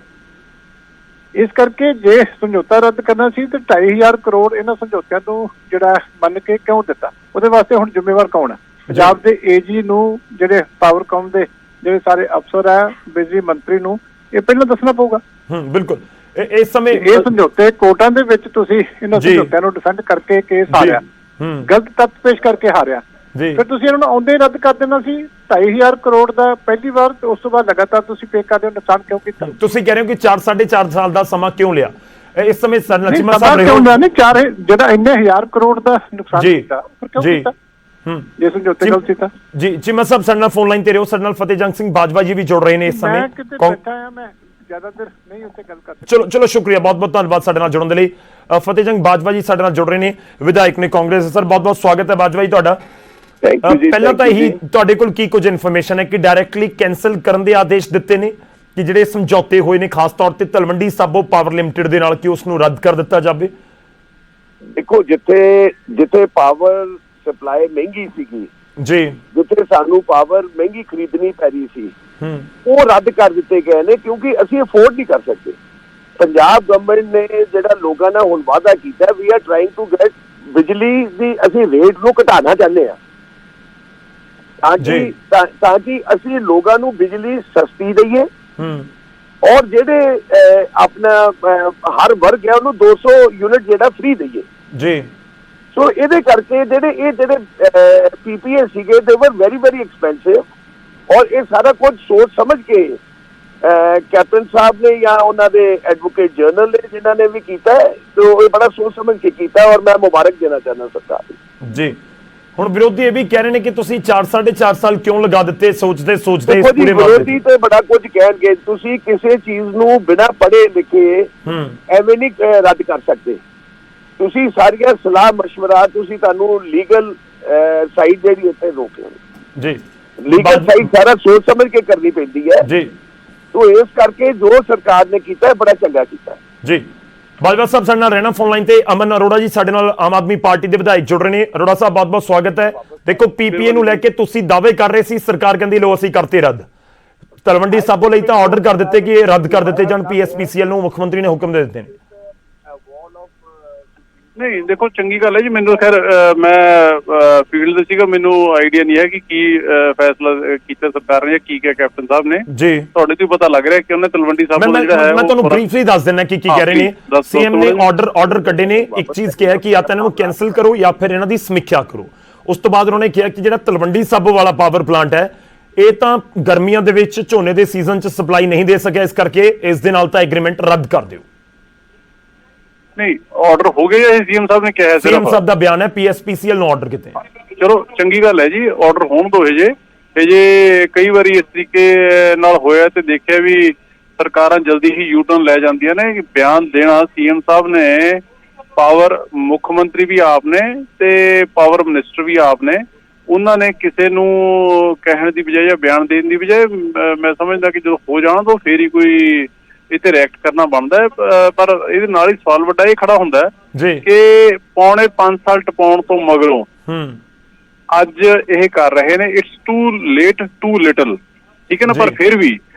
ਇਸ ਕਰਕੇ ਜੇ ਸਮਝੌਤਾ ਰੱਦ ਕਰਨਾ ਸੀ ਤੇ 2500 ਕਰੋੜ ਇਹਨਾਂ ਸਮਝੌਤਿਆਂ ਨੂੰ ਜਿਹੜਾ ਮੰਨ ਕੇ ਕਿਉਂ ਦਿੱਤਾ? ਉਹਦੇ ਵਾਸਤੇ ਹੁਣ ਜ਼ਿੰਮੇਵਾਰ ਕੌਣ ਹੈ? ਪੰਜਾਬ ਦੇ ਏਜੀ ਨੂੰ, ਜਿਹੜੇ ਪਾਵਰਕਾਮ ਦੇ ਜਿਹੜੇ ਸਾਰੇ ਅਫਸਰ ਆ, ਬਿਜਲੀ ਮੰਤਰੀ ਨੂੰ ਇਹ ਪਹਿਲਾਂ ਦੱਸਣਾ ਪਊਗਾ। ਬਿਲਕੁਲ। ਇਸ ਸਮੇਂ ਇਹ ਸਮਝੌਤੇ ਕੋਰਟਾਂ ਦੇ ਵਿੱਚ ਤੁਸੀਂ ਇਹਨਾਂ ਸਮਝੌਤਿਆਂ ਨੂੰ ਡਿਫੈਂਡ ਕਰਕੇ ਕੇਸ ਹਾਰਿਆ, ਗਲਤ ਤੱਥ ਪੇਸ਼ ਕਰਕੇ ਹਾਰਿਆ, ਫਿਰ ਤੁਸੀਂ ਇਹਨਾਂ ਨੂੰ ਆਉਂਦੇ ਰੱਦ ਕਰ ਦੇਣਾ ਸੀ 2500 ਕਰੋੜ ਦਾ ਪਹਿਲੀ ਵਾਰ, ਤੇ ਉਸ ਤੋਂ ਬਾਅਦ ਲਗਾਤਾਰ ਤੁਸੀਂ ਪੇ ਕਰਦੇ ਹੋ। ਨੁਕਸਾਨ ਕਿਉਂ ਕੀਤਾ? ਤੁਸੀਂ ਕਹਿ ਰਹੇ ਹੋ ਕਿ 4.5 ਸਾਲ ਦਾ ਸਮਾਂ ਕਿਉਂ ਲਿਆ? ਇਸ ਸਮੇਂ ਸਰ ਚੀਮਾ ਸਾਹਿਬ ਕਿਉਂ ਲਿਆ? ਨਹੀਂ, 4 ਜਿਹੜਾ ਇੰਨੇ 1000 ਕਰੋੜ ਦਾ ਨੁਕਸਾਨ ਕੀਤਾ ਕਿਉਂ ਕੀਤਾ? ਜੇ ਸਮਝੌਤੇ ਗਲਤ ਕੀਤਾ ਜੀ। ਚੀਮਾ ਸਾਹਿਬ ਸਾਡੇ ਨਾਲ ਫੋਨ ਲਾਈਨ ਤੇ ਰਹੋ। ਸਾਡੇ ਨਾਲ ਫਤਿਹਜੰਗ ਸਿੰਘ ਬਾਜਵਾ ਜੀ ਵੀ ਜੁੜ ਰਹੇ ਨੇ ਇਸ ਸਮੇਂ। ਮੈਂ ਕਿਤੇ ਬੈਠਾ ਆ, ਮੈਂ ਜ਼ਿਆਦਾ ਦੇਰ ਨਹੀਂ ਉੱਤੇ ਗੱਲ ਕਰ ਸਕਦਾ। ਚਲੋ ਸ਼ੁਕਰੀਆ, ਬਹੁਤ ਬਹੁਤ ਧੰਨਵਾਦ ਸਾਡੇ ਨਾਲ ਜੁੜਨ ਦੇ ਲਈ। ਫਤਿਹਜੰਗ ਬਾਜਵਾ ਜੀ ਸਾਡੇ ਨਾਲ ਜੁੜ ਰਹੇ ਨੇ, ਵਿਧਾਇਕ ਨੇ ਕਾਂਗਰਸ। ਸਰ ਬਹੁਤ ਬਹੁਤ ਸਵਾਗਤ ਹੈ ਬਾਜਵਾ ਜੀ ਤੁਹਾਡਾ। ਪਹਿਲਾਂ ਤਾਂ ਇਹੀ ਤੁਹਾਡੇ ਕੋਲ ਕੀ ਕੁਝ ਇਨਫੋਰਮੇਸ਼ਨ ਹੈ ਕਿ ਡਾਇਰੈਕਟਲੀ ਕੈਂਸਲ ਕਰਨ ਦੇ ਆਦੇਸ਼ ਦਿੱਤੇ ਨੇ ਕਿ ਜਿਹੜੇ ਸਮਝੌਤੇ ਹੋਏ ਨੇ ਖਾਸ ਤੌਰ ਤੇ ਤਲਵੰਡੀ ਸਾਬੋ ਪਾਵਰ ਲਿਮਟਿਡ ਦੇ ਨਾਲ, ਕਿ ਉਸ ਨੂੰ ਰੱਦ ਕਰ ਦਿੱਤਾ ਜਾਵੇ? ਦੇਖੋ, ਜਿੱਥੇ ਪਾਵਰ ਸਪਲਾਈ ਮਹਿੰਗੀ ਸੀਗੀ ਜੀ, ਜਿੱਥੇ ਸਾਨੂੰ ਪਾਵਰ ਮਹਿੰਗੀ ਖਰੀਦਣੀ ਪੈ ਰਹੀ ਸੀ, ਉਹ ਰੱਦ ਕਰ ਦਿੱਤੇ ਗਏ ਨੇ ਕਿਉਂਕਿ ਅਸੀਂ ਅਫੋਰਡ ਨਹੀਂ ਕਰ ਸਕਦੇ। ਪੰਜਾਬ ਗਵਰਨਮੈਂਟ ਨੇ ਜਿਹੜਾ ਲੋਕਾਂ ਨਾਲ ਹੁਣ ਵਾਅਦਾ ਕੀਤਾ, we are trying to get ਬਿਜਲੀ ਦੀ ਅਸੀਂ ਰੇਟ ਨੂੰ ਘਟਾਉਣਾ ਚਾਹੁੰਦੇ ਹਾਂ ਤਾਂ ਕਿ ਅਸੀਂ ਲੋਕਾਂ ਨੂੰ ਬਿਜਲੀ ਸਸਤੀ ਦਈਏ ਔਰ ਜਿਹੜੇ ਆਪਣਾ ਹਰ ਵਰਗ ਹੈ ਉਹਨੂੰ 200 ਯੂਨਿਟ ਜਿਹੜਾ ਫ੍ਰੀ ਦਈਏ ਜੀ। ਸੋ ਇਹਦੇ ਕਰਕੇ ਜਿਹੜੇ ਪੀਪੀਏ ਸੀਗੇ ਦੇ ਵਰ ਵੈਰੀ ਵੈਰੀ ਐਕਸਪੈਂਸਿਵ, ਔਰ ਇਹ ਸਾਰਾ ਕੁਝ ਸੋਚ ਸਮਝ ਕੇ ਕੈਪਟਨ ਸਾਹਿਬ ਨੇ ਜਾਂ ਉਹਨਾਂ ਦੇ ਐਡਵੋਕੇਟ ਜਨਰਲ ਨੇ ਜਿਨ੍ਹਾਂ ਨੇ ਵੀ ਕੀਤਾ ਹੈ, तो ਇਹ ਬੜਾ ਸੋਚ ਸਮਝ ਕੇ ਕੀਤਾ ਔਰ ਮੈਂ ਮੁਬਾਰਕ ਦੇਣਾ ਚਾਹੁੰਦਾ ਸਰਕਾਰ ਨੂੰ ਜੀ। ਹੁਣ ਵਿਰੋਧੀ ਇਹ ਵੀ ਕਹਿ ਰਹੇ ਨੇ ਕਿ ਤੁਸੀਂ 4.5 ਸਾਲ ਕਿਉਂ ਲਗਾ ਦਿੱਤੇ ਸੋਚਦੇ ਇਸ ਪੂਰੇ ਵਿਰੋਧੀ ਤੇ ਬੜਾ ਕੁਝ ਕਹਿਣਗੇ। ਤੁਸੀਂ ਕਿਸੇ ਚੀਜ਼ ਨੂੰ ਬਿਨਾਂ ਪੜ੍ਹੇ ਲਿਖੇ ਐਵੇਂ ਨਹੀਂ ਰੱਦ ਕਰ ਸਕਦੇ। ਤੁਸੀਂ ਸਾਰੀਆਂ ਸਲਾਹ ਮਸ਼ਵਰਾ ਤੁਹਾਨੂੰ ਲੀਗਲ ਸਾਈਡ ਜਿਹੜੀ ਉੱਤੇ ਰੋਕ ਲੈਣੀ ਜੀ। ਲੀਗਲ ਸਾਈਡ ਸਾਰਾ ਸੋਚ ਸਮਝ ਕੇ ਕਰਨੀ ਪੈਂਦੀ ਹੈ ਜੀ। तो ਇਸ ਕਰਕੇ ਜੋ ਸਰਕਾਰ ਨੇ ਕੀਤਾ ਬੜਾ ਚੰਗਾ ਕੀਤਾ ਜੀ। ਬਾਜਵਾ ਸਾਹਿਬ ਸਾਡੇ ਨਾਲ ਰਹਿਣਾ ਫੋਨ ਲਾਈਨ ਤੇ ਅਮਨ ਅਰੋੜਾ ਜੀ ਸਾਡੇ ਨਾਲ ਆਮ ਆਦਮੀ ਪਾਰਟੀ ਦੇ ਵਿਧਾਇਕ ਜੁੜ ਰਹੇ ਨੇ। ਅਰੋੜਾ ਸਾਹਿਬ ਬਹੁਤ ਬਹੁਤ ਸਵਾਗਤ ਹੈ। ਦੇਖੋ, ਪੀਪੀਏ ਨੂੰ ਲੈ ਕੇ ਤੁਸੀਂ ਦਾਅਵੇ ਕਰ ਰਹੇ ਸੀ, ਸਰਕਾਰ ਕਹਿੰਦੀ ਲੋ ਅਸੀਂ ਕਰਤੇ ਰੱਦ। ਤਲਵੰਡੀ ਸਾਬੋ ਲਈ ਤਾਂ ਆਰਡਰ ਕਰ ਦਿੱਤੇ ਕਿ ਇਹ ਰੱਦ ਕਰ ਦਿੱਤੇ ਜਾਣ, ਪੀਐਸਪੀਸੀਐਲ ਨੂੰ ਮੁੱਖ ਮੰਤਰੀ ਨੇ ਹੁਕਮ ਦੇ ਦਿੱਤੇ ਨੇ। ਨਹੀਂ, ਦੇਖੋ ਚੰਗੀ ਗੱਲ ਹੈ ਜੀ। ਮੈਨੂੰ ਖੈਰ ਮੈਂ ਫੀਲਡ ਦੇ ਸੀਗਾ, ਮੈਨੂੰ ਆਈਡੀਆ ਨਹੀਂ ਹੈ ਕਿ ਕੀ ਫੈਸਲਾ ਕੀਤਾ ਸਰਕਾਰ ਨੇ, ਕੀ ਕਿਹਾ ਕੈਪਟਨ ਸਾਹਿਬ ਨੇ ਜੀ। ਤੁਹਾਡੇ ਤੋਂ ਪਤਾ ਲੱਗ ਰਿਹਾ ਕਿ ਉਹਨੇ ਤਲਵੰਡੀ ਸਾਹਿਬ ਨੂੰ ਜਿਹੜਾ ਹੈ ਮੈਂ ਤੁਹਾਨੂੰ ਬਰੀਫਲੀ ਦੱਸ ਦਿੰਦਾ ਕੀ ਕਹਿ ਰਹੇ ਨੇ। ਸੀਐਮ ਨੇ ਆਰਡਰ ਕੱਢੇ ਨੇ। ਇੱਕ ਚੀਜ਼ ਕਿਹਾ ਕਿ ਜਾਂ ਤਾਂ ਇਹਨਾਂ ਨੂੰ ਕੈਂਸਲ ਕਰੋ ਜਾਂ ਫਿਰ ਇਹਨਾਂ ਦੀ ਸਮੀਖਿਆ ਕਰੋ। ਉਸ ਤੋਂ ਬਾਅਦ ਉਹਨਾਂ ਨੇ ਕਿਹਾ ਕਿ ਜਿਹੜਾ ਤਲਵੰਡੀ ਸਾਬੋ ਵਾਲਾ ਪਾਵਰ ਪਲਾਂਟ ਹੈ ਇਹ ਤਾਂ ਗਰਮੀਆਂ ਦੇ ਵਿੱਚ ਝੋਨੇ ਦੇ ਸੀਜ਼ਨ 'ਚ ਸਪਲਾਈ ਨਹੀਂ ਦੇ ਸਕਿਆ, ਇਸ ਕਰਕੇ ਇਸ ਦੇ ਨਾਲ ਤਾਂ ਐਗਰੀਮੈਂਟ ਰੱਦ ਕਰ ਦਿਓ। ਨਹੀਂ, ਆਰਡਰ ਹੋ ਗਏ ਜਾਂ ਸੀਐਮ ਸਾਹਿਬ ਨੇ ਕਿਹਾ? ਸੀਐਮ ਸਾਹਿਬ ਦਾ ਬਿਆਨ ਹੈ ਪੀਐਸਪੀਸੀਐਲ ਨੂੰ ਆਰਡਰ ਕੀਤੇ। ਚਲੋ ਚੰਗੀ ਗੱਲ ਹੈ ਜੀ, ਆਰਡਰ ਹੋਣ ਦੋ। ਜੇ ਕਈ ਵਾਰੀ ਇਸ ਤਰੀਕੇ ਨਾਲ ਹੋਇਆ ਤੇ ਦੇਖਿਆ ਵੀ ਸਰਕਾਰਾਂ ਜਲਦੀ ਹੀ ਯੂ ਟਰਨ ਲੈ ਜਾਂਦੀਆਂ ਨੇ। ਬਿਆਨ ਦੇਣਾ ਸੀਐਮ ਸਾਹਿਬ ਨੇ, ਪਾਵਰ ਮੁੱਖ ਮੰਤਰੀ ਵੀ ਆਪ ਨੇ ਤੇ ਪਾਵਰ ਮਿਨਿਸਟਰ ਵੀ ਆਪ ਨੇ। ਉਹਨਾਂ ਨੇ ਕਿਸੇ ਨੂੰ ਕਹਿਣ ਦੀ ਬਜਾਏ ਜਾਂ ਬਿਆਨ ਦੇਣ ਦੀ ਬਜਾਏ ਮੈਂ ਸਮਝਦਾ ਕਿ ਜਦੋਂ ਹੋ ਜਾਣਾ ਤਾਂ ਫੇਰ ਹੀ ਕੋਈ ਇੱਥੇ ਰਿਐਕਟ ਕਰਨਾ ਬਣਦਾ ਹੈ। ਪਰ ਇਹਦੇ ਨਾਲ ਹੀ ਸਵਾਲ ਵੱਡਾ ਇਹ ਖੜਾ ਹੁੰਦਾ ਹੈ ਕਿ ਪੌਣੇ 5 ਸਾਲ ਟਪਾਉਣ ਤੋਂ ਮਗਰੋਂ ਅੱਜ ਇਹ ਕਰ ਰਹੇ ਨੇ। It's too late too little, ਠੀਕ ਹੈ ਨਾ। ਪਰ ਫਿਰ ਵੀ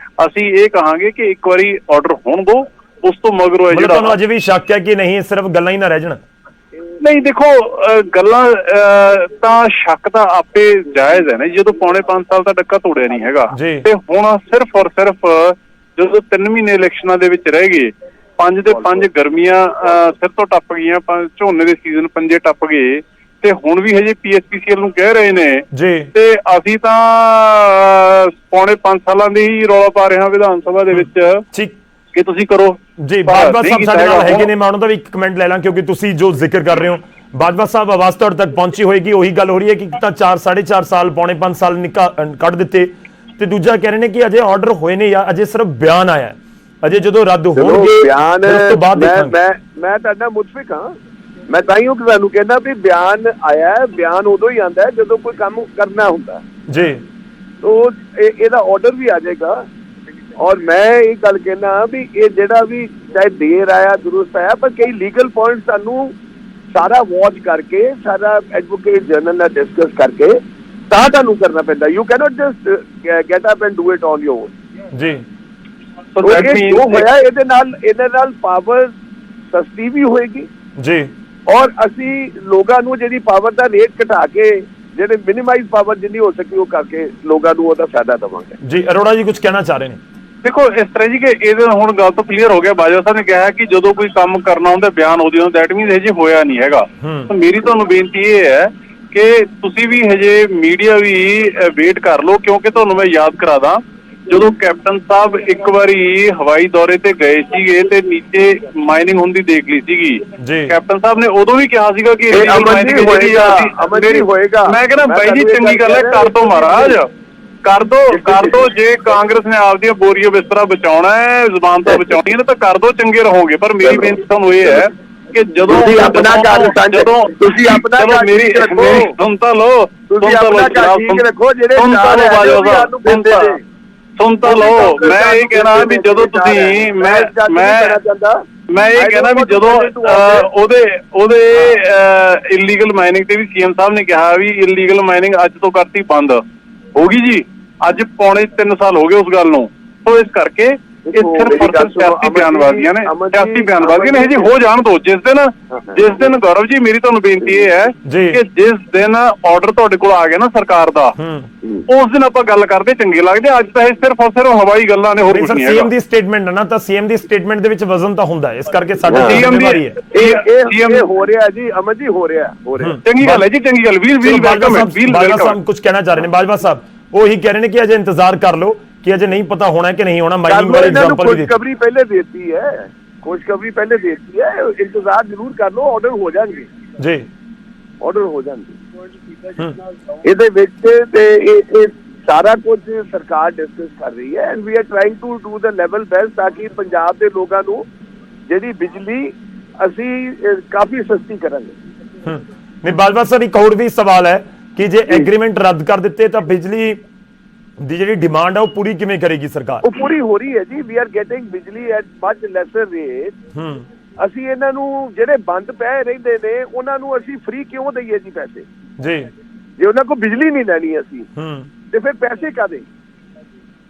ਅਸੀਂ ਇਹ ਕਹਾਂਗੇ ਕਿ ਇੱਕ ਵਾਰੀ ਆਰਡਰ ਹੋਣ ਦੋ, ਉਸ ਤੋਂ ਮਗਰੋਂ ਇਹ ਜਿਹੜਾ ਤੁਹਾਨੂੰ ਅਜੇ ਵੀ ਸ਼ੱਕ ਹੈ ਕਿ ਨਹੀਂ ਸਿਰਫ ਗੱਲਾਂ ਹੀ ਨਾ ਰਹਿ ਜਾਣ। ਨਹੀਂ, ਦੇਖੋ ਗੱਲਾਂ ਤਾਂ ਸ਼ੱਕ ਤਾਂ ਆਪੇ ਜਾਇਜ਼ ਹੈ ਨਾ। ਜਦੋਂ ਪੌਣੇ 5 ਸਾਲ ਦਾ ਡੱਕਾ ਤੋੜਿਆ ਨਹੀਂ ਹੈਗਾ ਤੇ ਹੁਣ ਸਿਰਫ ਔਰ ਸਿਰਫ ਜਦੋਂ 3 ਮਹੀਨੇ ਇਲੈਕਸ਼ਨਾਂ ਦੇ ਵਿੱਚ ਰਹਿ ਗਏ, 5 ਦੇ 5 ਗਰਮੀਆਂ ਸਿਰ ਤੋਂ ਟੱਪ ਗਈਆਂ, ਝੋਨੇ ਦੇ ਸੀਜ਼ਨ 5 ਟੱਪ ਗਏ ਤੇ ਹੁਣ ਵੀ ਹਜੇ ਪੀਐਸਪੀਸੀਐਲ ਨੂੰ ਕਹਿ ਰਹੇ ਨੇ ਤੇ ਅਸੀਂ ਤਾਂ ਪੌਣੇ 5 ਸਾਲਾਂ ਦੀ ਹੀ ਰੌਲਾ ਪਾ ਰਹੇ ਹਾਂ ਵਿਧਾਨ ਸਭਾ ਦੇ ਵਿੱਚ ਕਿ ਤੁਸੀਂ ਕਰੋ ਜੀ। ਬਾਜਵਾ ਸਾਹਿਬ ਸਾਡੇ ਨਾਲ ਹੈਗੇ ਨੇ, ਮੈਂ ਉਹਨਾਂ ਦਾ ਵੀ ਇੱਕ ਕਮੈਂਟ ਲੈ ਲਾਂ ਕਿਉਂਕਿ ਤੁਸੀਂ ਜੋ ਜ਼ਿਕਰ ਕਰ ਰਹੇ ਹੋ ਬਾਜਵਾ ਸਾਹਿਬ ਆਵਾਜ਼ ਤੁਹਾਡੇ ਤੱਕ ਪਹੁੰਚੀ ਹੋਏਗੀ। ਉਹੀ ਗੱਲ ਹੋ ਰਹੀ ਹੈ ਕਿ ਤਾਂ 4.5 ਸਾਲ ਪੌਣੇ 5 ਸਾਲ ਕੱਢ ਦਿੱਤੇ ਤੇ ਦੂਜਾ ਕਹਿ ਰਹੇ ਨੇ ਕਿ ਅਜੇ ਆਰਡਰ ਹੋਏ ਨੇ ਜਾਂ ਅਜੇ ਸਿਰਫ ਬਿਆਨ ਆਇਆ ਹੈ, ਅਜੇ ਜਦੋਂ ਰੱਦ ਹੋਣਗੇ ਬਿਆਨ ਉਸ ਤੋਂ ਬਾਅਦ ਦੇਖਾਂਗੇ। ਮੈਂ ਤੁਹਾਡਾ ਮੁਤਫਿਕ ਹਾਂ। ਮੈਂ ਤਾਂ ਹੀ ਤੁਹਾਨੂੰ ਕਹਿੰਦਾ ਵੀ ਬਿਆਨ ਆਇਆ, ਬਿਆਨ ਉਦੋਂ ਹੀ ਆਉਂਦਾ ਜਦੋਂ ਕੋਈ ਕੰਮ ਕਰਨਾ ਹੁੰਦਾ ਜੀ। ਤੋ ਇਹਦਾ ਆਰਡਰ ਵੀ ਆ ਜਾਏਗਾ। ਔਰ ਮੈਂ ਇਹ ਗੱਲ ਕਹਿਣਾ ਵੀ ਇਹ ਜਿਹੜਾ ਵੀ ਚਾਹੇ ਦੇਰ ਆਇਆ ਦੁਰਸਤ ਆਇਆ, ਪਰ ਕਈ ਲੀਗਲ ਪੁਆਇੰਟ ਸਾਨੂੰ ਸਾਰਾ ਵਾਚ ਕਰਕੇ, ਸਾਰਾ ਐਡਵੋਕੇਟ ਜਨਰਲ ਨਾਲ ਡਿਸਕਸ ਕਰਕੇ ਤਾਂ ਤੁਹਾਨੂੰ ਕਰਨਾ ਪੈਂਦਾ। You cannot just get up and do it on your own ਜੀ। ਜੋ ਹੋਇਆ ਇਹਦੇ ਨਾਲ ਪਾਵਰ ਸਸਤੀ ਵੀ ਹੋਏਗੀ ਜੀ, ਔਰ ਅਸੀਂ ਲੋਕਾਂ ਨੂੰ ਜਿਹੜੀ ਪਾਵਰ ਦਾ ਰੇਟ ਘਟਾ ਕੇ ਜਿਹੜੇ ਮਿਨੀਮਾਈਜ਼ ਪਾਵਰ ਜਿੰਨੀ ਹੋ ਸਕੇ ਉਹ ਕਰਕੇ ਲੋਕਾਂ ਨੂੰ ਉਹਦਾ ਫਾਇਦਾ ਦੇਵਾਂਗੇ। ਜੀ ਅਰੋੜਾ ਜੀ ਕੁਝ ਕਹਿਣਾ ਚਾਹ ਰਹੇ ਨੇ। ਦੇਖੋ ਇਸ ਤਰ੍ਹਾਂ ਜੀ ਕਿ ਇਹਦੇ ਹੁਣ ਗੱਲ ਤਾਂ ਕਲੀਅਰ ਹੋ ਗਿਆ। ਬਾਜਵਾ ਸਾਹਿਬ ਨੇ ਕਿਹਾ ਕਿ ਜਦੋਂ ਕੋਈ ਕੰਮ ਕਰਨਾ ਹੁੰਦਾ ਬਿਆਨ ਉਹਦੇ ਨਾਲ, ਦੈਟ ਮੀਨਸ ਹਜੇ ਹੋਇਆ ਨਹੀਂ ਹੈਗਾ। ਤਾਂ ਮੇਰੀ ਤੁਹਾਨੂੰ ਬੇਨਤੀ ਇਹ ਹੈ ਕਿ ਤੁਸੀਂ ਵੀ ਹਜੇ ਮੀਡੀਆ ਵੀ ਵੇਟ ਕਰ ਲਓ, ਕਿਉਂਕਿ ਤੁਹਾਨੂੰ ਮੈਂ ਯਾਦ ਕਰਾ ਦਾਂ ਜਦੋਂ ਕੈਪਟਨ ਸਾਹਿਬ ਇੱਕ ਵਾਰੀ ਹਵਾਈ ਦੌਰੇ ਤੇ ਗਏ ਸੀਗੇ ਤੇ ਨੀਚੇ ਮਾਈਨਿੰਗ ਹੁੰਦੀ ਦੇਖ ਲਈ ਸੀਗੀ, ਕੈਪਟਨ ਸਾਹਿਬ ਨੇ ਉਦੋਂ ਵੀ ਕਿਹਾ ਸੀਗਾ ਕਿ ਹੋਏਗਾ। ਮੈਂ ਕਹਿੰਦਾ ਬਾਈ ਜੀ ਚੰਗੀ ਗੱਲ ਹੈ, ਕਰ ਦੋ ਮਹਾਰਾਜ, ਕਰ ਦੋ। ਜੇ ਕਾਂਗਰਸ ਨੇ ਆਪਦੀਆਂ ਬੋਰੀਆਂ ਬਿਸਤਰਾ ਬਚਾਉਣਾ ਹੈ, ਜ਼ੁਬਾਨ ਤੋਂ ਬਚਾਉਣੀ ਹੈ ਤਾਂ ਕਰ ਦੋ, ਚੰਗੇ ਰਹੋਗੇ। ਪਰ ਮੇਰੀ ਬੇਨਤੀ ਤੁਹਾਨੂੰ ਇਹ ਹੈ ਕਿ ਜਦੋਂ ਤੁਸੀਂ ਆਪਣਾ ਮੇਰੀ ਸੁਣ ਤਾਂ ਲਓ, ਸੁਣ ਤਾਂ ਲਓ। ਮੈਂ ਇਹ ਕਹਿਣਾ ਵੀ ਜਦੋਂ ਤੁਸੀਂ ਮੈਂ ਇਹ ਕਹਿਣਾ ਵੀ ਜਦੋਂ ਉਹਦੇ ਇਲੀਗਲ ਮਾਈਨਿੰਗ ਤੇ ਵੀ ਸੀਐਮ ਸਾਹਿਬ ਨੇ ਕਿਹਾ ਵੀ ਇਲੀਗਲ ਮਾਈਨਿੰਗ ਅੱਜ ਤੋਂ ਕਰਤੀ ਬੰਦ ਹੋ ਗਈ ਜੀ। ਅੱਜ ਪੌਣੇ 3 ਸਾਲ ਹੋ ਗਏ ਉਸ ਗੱਲ ਨੂੰ। ਸੋ ਇਸ ਕਰਕੇ ਇਹ ਸਿਰਫ ਸਿਆਸੀ ਬਿਆਨਬਾਜ਼ੀਆਂ ਨੇ, ਹਜੇ ਹੋ ਜਾਣ ਦੋ। ਜਿਸ ਦਿਨ ਗੌਰਵ ਜੀ ਮੇਰੀ ਤੁਹਾਨੂੰ ਬੇਨਤੀ ਇਹ ਹੈ ਕਿ ਜਿਸ ਦਿਨ ਆਰਡਰ ਤੁਹਾਡੇ ਕੋਲ ਆ ਗਿਆ ਨਾ ਸਰਕਾਰ ਦਾ, ਉਸ ਦਿਨ ਆਪਾਂ ਗੱਲ ਕਰਦੇ ਚੰਗੇ ਲੱਗਦੇ। ਅੱਜ ਤਾਂ ਇਹ ਸਿਰਫ ਹਵਾਈ ਗੱਲਾਂ ਨੇ, ਹੋਰ ਕੁਝ ਨਹੀਂ ਹੈ। ਸੀਐਮ ਦੀ ਸਟੇਟਮੈਂਟ ਨਾ, ਤਾਂ ਸੀਐਮ ਦੀ ਸਟੇਟਮੈਂਟ ਦੇ ਵਿੱਚ ਵਜ਼ਨ ਤਾਂ ਹੁੰਦਾ ਹੈ, ਇਸ ਕਰਕੇ ਸਾਡੀ ਜ਼ਿੰਮੇਵਾਰੀ ਹੈ। ਇਹ ਹੋ ਰਿਹਾ ਜੀ, ਅਮਨ ਜੀ ਹੋ ਰਿਹਾ। ਚੰਗੀ ਗੱਲ ਹੈ ਜੀ, ਚੰਗੀ ਗੱਲ। ਬਾਜਵਾ ਸਾਹਿਬ ਕੁਝ ਕਹਿਣਾ ਚਾਹ ਰਹੇ ਨੇ। ਬਾਜਵਾ ਸਾਹਿਬ ਉਹੀ ਕਹਿ ਰਹੇ ਨੇ ਕਿ ਅਜੇ ਇੰਤਜ਼ਾਰ ਕਰ ਲਓ ਕਿ ਅਜੇ ਨਹੀਂ ਪਤਾ ਹੋਣਾ ਕਿ ਨਹੀਂ ਹੋਣਾ। ਮਾਈਨਿੰਗ ਵਾਲੀ ਐਗਜ਼ਾਮਪਲ ਵੀ ਖੁਸ਼ਖਬਰੀ ਪਹਿਲੇ ਦੇਤੀ ਹੈ, ਇੰਤਜ਼ਾਰ ਜ਼ਰੂਰ ਕਰ ਲਓ, ਆਰਡਰ ਹੋ ਜਾਣਗੇ ਜੀ, ਆਰਡਰ ਹੋ ਜਾਣਗੇ। ਇਹਦੇ ਵਿੱਚ ਤੇ ਇਹ ਸਾਰਾ ਕੁਝ ਸਰਕਾਰ ਡਿਸਕਸ ਕਰ ਰਹੀ ਹੈ and we are trying to do the level best ਤਾਂ ਕਿ ਪੰਜਾਬ ਦੇ ਲੋਕਾਂ ਨੂੰ ਜਿਹੜੀ ਬਿਜਲੀ ਅਸੀਂ ਕਾਫੀ ਸਸਤੀ ਕਰਾਂਗੇ। ਨਹੀਂ ਬਾਜਵਾ ਸਾਹਿਬ, ਇੱਕ ਹੋਰ ਵੀ ਸਵਾਲ ਹੈ ਕਿ ਜੇ ਐਗਰੀਮੈਂਟ ਰੱਦ ਕਰ ਦਿੱਤੇ ਤਾਂ ਬਿਜਲੀ ਦੀ ਜਿਹੜੀ ਡਿਮਾਂਡ ਹੈ ਉਹ ਪੂਰੀ ਕਿਵੇਂ ਕਰੇਗੀ ਸਰਕਾਰ? ਉਹ ਪੂਰੀ ਹੋ ਰਹੀ ਹੈ ਜੀ। ਵੀ ਆਰ ਗੈਟਿੰਗ ਬਿਜਲੀ ਐਟ ਮਚ ਲੈਸਰ ਰੇਟ। ਅਸੀਂ ਇਹਨਾਂ ਨੂੰ ਜਿਹੜੇ ਬੰਦ ਪਏ ਰਹਿੰਦੇ ਨੇ ਉਹਨਾਂ ਨੂੰ ਅਸੀਂ ਫ੍ਰੀ ਕਿਉਂ ਦਈਏ ਜੀ ਪੈਸੇ? ਜੀ, ਜੇ ਉਹਨਾਂ ਕੋਲ ਬਿਜਲੀ ਨਹੀਂ ਲੈਣੀ ਅਸੀਂ ਤੇ ਫਿਰ ਪੈਸੇ ਕਾਹਦੇ?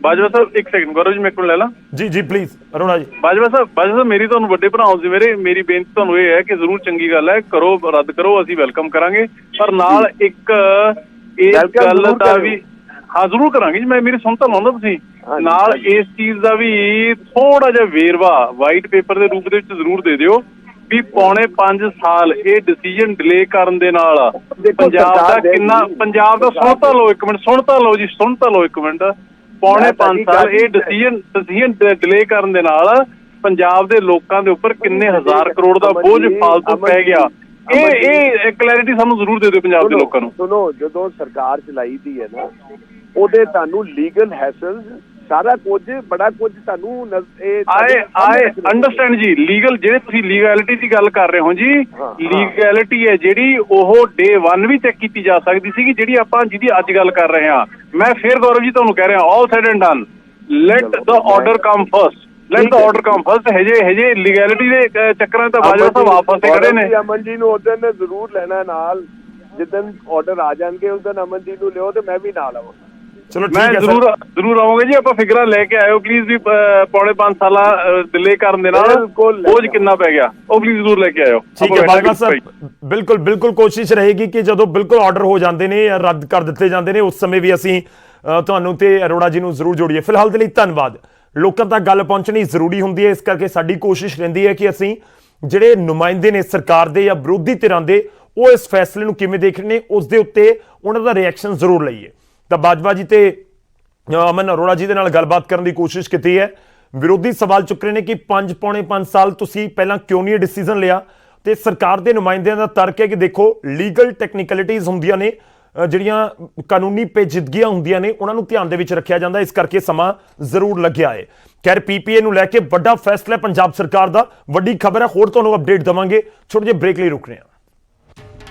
ਬਾਜਵਾ ਸਾਹਿਬ ਇੱਕ ਸੈਕਿੰਡ, ਗੌਰਵ ਜੀ ਮੇਰੇ ਕੋਲ ਲੈ ਲਾ। ਜੀ ਪਲੀਜ਼ ਅਰੋੜਾ ਜੀ। ਬਾਜਵਾ ਸਾਹਿਬ ਮੇਰੀ ਤੁਹਾਨੂੰ ਵੱਡੇ ਭਰਾਓ ਸੀ ਮੇਰੀ ਬੇਨਤੀ ਤੁਹਾਨੂੰ ਇਹ ਹੈ ਕਿ ਜ਼ਰੂਰ ਚੰਗੀ ਗੱਲ ਹੈ, ਕਰੋ, ਰੱਦ ਕਰੋ, ਅਸੀਂ ਵੈਲਕਮ ਕਰਾਂਗੇ। ਪਰ ਨਾਲ ਇੱਕ ਇਸ ਗੱਲ ਦਾ ਵੀ ਹਾਂ ਜ਼ਰੂਰ ਕਰਾਂਗੇ ਜੀ। ਮੇਰੀ ਸੁਣ ਤਾਂ ਲਾਉਂਦਾ ਤੁਸੀਂ ਨਾਲ ਇਸ ਚੀਜ਼ ਦਾ ਵੀ ਥੋੜਾ ਜਿਹਾ ਵੇਰਵਾ ਵਾਈਟ ਪੇਪਰ ਦੇ ਰੂਪ ਦੇ ਵਿੱਚ ਜ਼ਰੂਰ ਦੇ ਦਿਓ ਵੀ ਪੌਣੇ 5 ਸਾਲ ਇਹ ਡਿਸੀਜਨ ਡਿਲੇ ਕਰਨ ਦੇ ਨਾਲ ਪੰਜਾਬ ਦਾ ਕਿੰਨਾ, ਪੰਜਾਬ ਦਾ ਸੁਣ ਤਾਂ ਲਓ ਇੱਕ ਮਿੰਟ, ਪੌਣੇ 5 ਸਾਲ ਇਹ ਡਿਸੀਜਨ ਡਿਲੇ ਕਰਨ ਦੇ ਨਾਲ ਪੰਜਾਬ ਦੇ ਲੋਕਾਂ ਦੇ ਉੱਪਰ ਕਿੰਨੇ ਹਜ਼ਾਰ ਕਰੋੜ ਦਾ ਬੋਝ ਫਾਲਤੂ ਪੈ ਗਿਆ। ਇਹ ਕਲੈਰਿਟੀ ਸਾਨੂੰ ਜ਼ਰੂਰ ਦੇ ਦਿਓ ਪੰਜਾਬ ਦੇ ਲੋਕਾਂ ਨੂੰ। ਸੁਣੋ, ਜਦੋਂ ਸਰਕਾਰ ਚਲਾਈ ਦੀ ਹੈ ਨਾ ਉਹਦੇ ਤੁਹਾਨੂੰ ਲੀਗਲ ਹੈਸਲਸ ਸਾਰਾ ਕੁਝ ਬੜਾ ਕੁਝ ਤੁਹਾਨੂੰ ਆਏ ਅੰਡਰਸਟੈਂਡ ਜੀ। ਲੀਗਲ ਜਿਹੜੇ ਤੁਸੀਂ ਲੀਗੈਲਿਟੀ ਦੀ ਗੱਲ ਕਰ ਰਹੇ ਹੋ ਜੀ, ਲੀਗੈਲਿਟੀ ਹੈ ਜਿਹੜੀ ਉਹ ਡੇ 1 ਵੀ ਚੈੱਕ ਕੀਤੀ ਜਾ ਸਕਦੀ ਸੀਗੀ ਜਿਹਦੀ ਅੱਜ ਗੱਲ ਕਰ ਰਹੇ ਹਾਂ। ਮੈਂ ਫਿਰ ਗੌਰਵ ਜੀ ਤੁਹਾਨੂੰ ਕਹਿ ਰਿਹਾ all said and done, let the order come first, ਹਜੇ ਲੀਗੈਲਿਟੀ ਦੇ ਚੱਕਰਾਂ ਤਾਂ ਬਾਜਵਾ ਸਾਹਿਬ ਆਪ ਫਸੇ ਖੜੇ ਨੇ। ਅਮਨ ਜੀ ਨੂੰ ਉਦੋਂ ਜ਼ਰੂਰ ਲੈਣਾ ਨਾਲ, ਜਿੱਦਣ ਆਰਡਰ ਆ ਜਾਣਗੇ ਉਸ ਦਿਨ ਅਮਨ ਜੀ ਨੂੰ ਲਿਓ ਤੇ ਮੈਂ ਵੀ ਨਾਲ ਆਵਾਂਗਾ। ਚਲੋ ਮੈਂ ਜ਼ਰੂਰ ਆਵਾਂਗੇ ਜੀ। ਆਪਾਂ ਫਿਗਰਾਂ ਲੈ ਕੇ ਆਇਓ ਪਲੀਜ਼ ਵੀ ਪੌਣੇ 5 ਸਾਲਾਂ ਡਿਲੇ ਕਰਨ ਦੇ ਨਾਲ ਬੋਝ ਕਿੰਨਾ ਪੈ ਗਿਆ, ਉਹ ਪਲੀਜ਼ ਜ਼ਰੂਰ ਲੈ ਕੇ ਆਇਓ। ਠੀਕ ਹੈ ਬਾਜਵਾ ਸਾਹਿਬ, ਬਿਲਕੁਲ ਕੋਸ਼ਿਸ਼ ਰਹੇਗੀ ਕਿ ਜਦੋਂ ਬਿਲਕੁਲ ਆਰਡਰ ਹੋ ਜਾਂਦੇ ਨੇ ਜਾਂ ਰੱਦ ਕਰ ਦਿੱਤੇ ਜਾਂਦੇ ਨੇ ਉਸ ਸਮੇਂ ਵੀ ਅਸੀਂ ਤੁਹਾਨੂੰ ਤੇ ਅਰੋੜਾ ਜੀ ਨੂੰ ਜ਼ਰੂਰ ਜੋੜੀਏ। ਫਿਲਹਾਲ ਦੇ ਲਈ ਧੰਨਵਾਦ। ਲੋਕਾਂ ਤੱਕ ਗੱਲ ਪਹੁੰਚਣੀ ਜ਼ਰੂਰੀ ਹੁੰਦੀ ਹੈ, ਇਸ ਕਰਕੇ ਸਾਡੀ ਕੋਸ਼ਿਸ਼ ਰਹਿੰਦੀ ਹੈ ਕਿ ਅਸੀਂ ਜਿਹੜੇ ਨੁਮਾਇੰਦੇ ਨੇ ਸਰਕਾਰ ਦੇ ਜਾਂ ਵਿਰੋਧੀ ਧਿਰਾਂ ਦੇ ਉਹ ਇਸ ਫੈਸਲੇ ਨੂੰ ਕਿਵੇਂ ਦੇਖ ਰਹੇ ਨੇ ਉਸ ਦੇ ਉੱਤੇ ਉਹਨਾਂ ਦਾ ਰਿਐਕਸ਼ਨ ਜ਼ਰੂਰ ਲਈਏ। ਤਾਂ ਬਾਜਵਾ ਜੀ ਤੇ ਅਮਨ ਅਰੋੜਾ ਜੀ ਦੇ ਨਾਲ ਗੱਲਬਾਤ ਕਰਨ ਦੀ ਕੋਸ਼ਿਸ਼ ਕੀਤੀ ਹੈ। ਵਿਰੋਧੀ ਸਵਾਲ ਚੁੱਕ ਰਹੇ ਨੇ ਕਿ ਪੌਣੇ 5 ਸਾਲ ਤੁਸੀਂ ਪਹਿਲਾਂ ਕਿਉਂ ਨਹੀਂ ਇਹ ਡਿਸੀਜਨ ਲਿਆ? ਤੇ ਸਰਕਾਰ ਦੇ ਨੁਮਾਇੰਦਿਆਂ ਦਾ ਤਰਕ ਹੈ ਕਿ ਦੇਖੋ ਲੀਗਲ ਟੈਕਨੀਕਲਿਟੀਜ਼ ਹੁੰਦੀਆਂ ਨੇ, ਜਿਹੜੀਆਂ ਕਾਨੂੰਨੀ ਪੇਚੀਦਗੀਆਂ ਹੁੰਦੀਆਂ ਨੇ ਉਹਨਾਂ ਨੂੰ ਧਿਆਨ ਦੇ ਵਿੱਚ ਰੱਖਿਆ ਜਾਂਦਾ, ਇਸ ਕਰਕੇ ਸਮਾਂ ਜ਼ਰੂਰ ਲੱਗਿਆ ਹੈ। ਖੈਰ ਪੀਪੀਏ ਨੂੰ ਲੈ ਕੇ ਵੱਡਾ ਫੈਸਲਾ ਪੰਜਾਬ ਸਰਕਾਰ ਦਾ, ਵੱਡੀ ਖਬਰ ਹੈ, ਹੋਰ ਤੁਹਾਨੂੰ ਅਪਡੇਟ ਦੇਵਾਂਗੇ। ਛੋਟੇ ਜਿਹੇ ਬ੍ਰੇਕ ਲਈ ਰੁਕ ਰਹੇ ਹਾਂ।